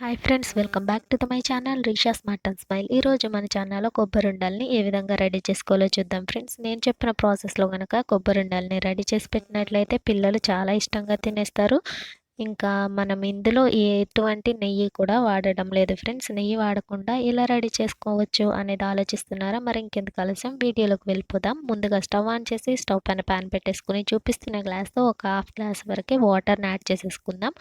Hi friends, welcome back to my channel Reesha smart and smile. ఈరోజు మన ఛానల్లో కొబ్బరి ఉండల్ని ఏ విధంగా రెడీ చేసుకోవాలో చూద్దాం ఫ్రెండ్స్. నేను చెప్పిన ప్రాసెస్లో కనుక కొబ్బరి ఉండల్ని రెడీ చేసి పెట్టినట్లయితే పిల్లలు చాలా ఇష్టంగా తినేస్తారు. ఇంకా మనం ఇందులో ఎటువంటి నెయ్యి కూడా వాడడం లేదు ఫ్రెండ్స్. నెయ్యి వాడకుండా ఎలా రెడీ చేసుకోవచ్చు అనేది ఆలోచిస్తున్నారా? మరి ఇంకెందుకు ఆలస్యం, వీడియోలోకి వెళ్ళిపోదాం. ముందుగా స్టవ్ ఆన్ చేసి స్టవ్ పైన ప్యాన్ పెట్టేసుకుని చూపిస్తున్న గ్లాస్తో ఒక హాఫ్ గ్లాస్ వరకు వాటర్ని యాడ్ చేసేసుకుందాం.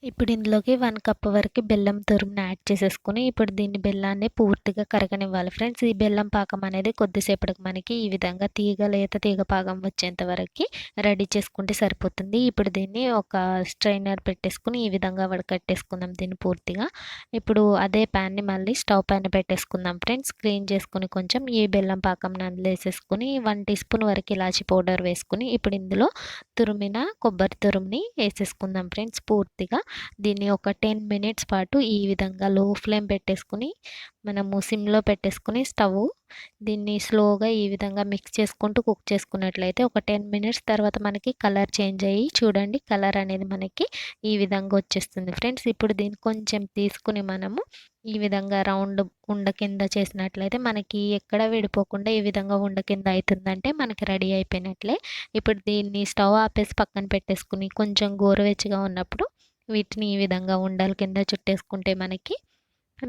ఇప్పుడు ఇందులోకి 1 కప్ వరకు బెల్లం తురుముని యాడ్ చేసేసుకొని ఇప్పుడు దీన్ని బెల్లాన్ని పూర్తిగా కరగనివ్వాలి ఫ్రెండ్స్. ఈ బెల్లం పాకం అనేది కొద్దిసేపటికి మనకి ఈ విధంగా లేత తీగ పాకం వచ్చేంత వరకు రెడీ చేసుకుంటే సరిపోతుంది. ఇప్పుడు దీన్ని ఒక స్ట్రైనర్ పెట్టేసుకుని ఈ విధంగా వడకట్టేసుకుందాం దీన్ని పూర్తిగా. ఇప్పుడు అదే ప్యాన్ని మళ్ళీ స్టవ్ పైన పెట్టేసుకుందాం ఫ్రెండ్స్. క్లీన్ చేసుకుని కొంచెం ఈ బెల్లం పాకం అందులో వేసేసుకుని 1 టీ స్పూన్ వరకు ఇలాచి పౌడర్ వేసుకుని ఇప్పుడు ఇందులో తురిమిన కొబ్బరి తురుముని వేసేసుకుందాం ఫ్రెండ్స్ పూర్తిగా. దీన్ని ఒక 10 మినిట్స్ పాటు ఈ విధంగా లో ఫ్లేమ్ పెట్టేసుకుని మనము సిమ్లో పెట్టేసుకుని దీన్ని స్లోగా ఈ విధంగా మిక్స్ చేసుకుంటూ కుక్ చేసుకున్నట్లయితే ఒక 10 మినిట్స్ తర్వాత మనకి కలర్ చేంజ్ అయ్యి చూడండి, కలర్ అనేది మనకి ఈ విధంగా వచ్చేస్తుంది ఫ్రెండ్స్. ఇప్పుడు దీన్ని కొంచెం తీసుకుని మనము ఈ విధంగా రౌండ్ ఉండ కింద చేసినట్లయితే మనకి ఎక్కడ విడిపోకుండా ఈ విధంగా ఉండ కింద అవుతుందంటే మనకి రెడీ అయిపోయినట్లే. ఇప్పుడు దీన్ని స్టవ్ ఆపేసి పక్కన పెట్టేసుకుని కొంచెం గోరువెచ్చగా ఉన్నప్పుడు వీటిని ఈ విధంగా ఉండల కింద చుట్టేసుకుంటే మనకి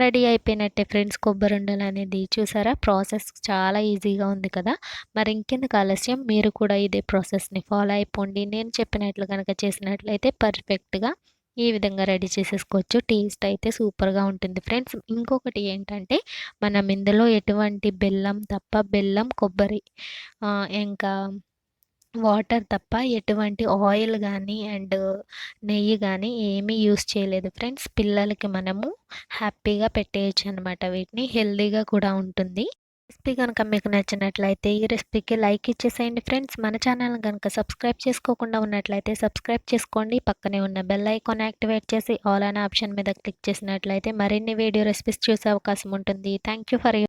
రెడీ అయిపోయినట్టే ఫ్రెండ్స్. కొబ్బరి ఉండలు అనేది చూసారా, ప్రాసెస్ చాలా ఈజీగా ఉంది కదా. మరి ఇంకెందుకు ఆలస్యం, మీరు కూడా ఇదే ప్రాసెస్ని ఫాలో అయిపోండి. నేను చెప్పినట్లు కనుక చేసినట్లయితే పర్ఫెక్ట్గా ఈ విధంగా రెడీ చేసేసుకోవచ్చు. టేస్ట్ అయితే సూపర్గా ఉంటుంది ఫ్రెండ్స్. ఇంకొకటి ఏంటంటే మనం ఇందులో ఎటువంటి బెల్లం కొబ్బరి ఇంకా వాటర్ తప్ప ఎటువంటి ఆయిల్ కానీ అండ్ నెయ్యి కానీ ఏమీ యూస్ చేయలేదు ఫ్రెండ్స్. పిల్లలకి మనము హ్యాపీగా పెట్టేయచ్చు అనమాట. వీటిని హెల్తీగా కూడా ఉంటుంది. రెసిపీ కనుక మీకు నచ్చినట్లయితే ఈ రెసిపీకి లైక్ ఇచ్చేసేయండి ఫ్రెండ్స్. మన ఛానల్ కనుక సబ్స్క్రైబ్ చేసుకోకుండా ఉన్నట్లయితే సబ్స్క్రైబ్ చేసుకోండి. పక్కనే ఉన్న బెల్ ఐకాన్ యాక్టివేట్ చేసి ఆల్ అనే ఆప్షన్ మీద క్లిక్ చేసినట్లయితే మరిన్ని వీడియో రెసిపీస్ చూసే అవకాశం ఉంటుంది. Thank you for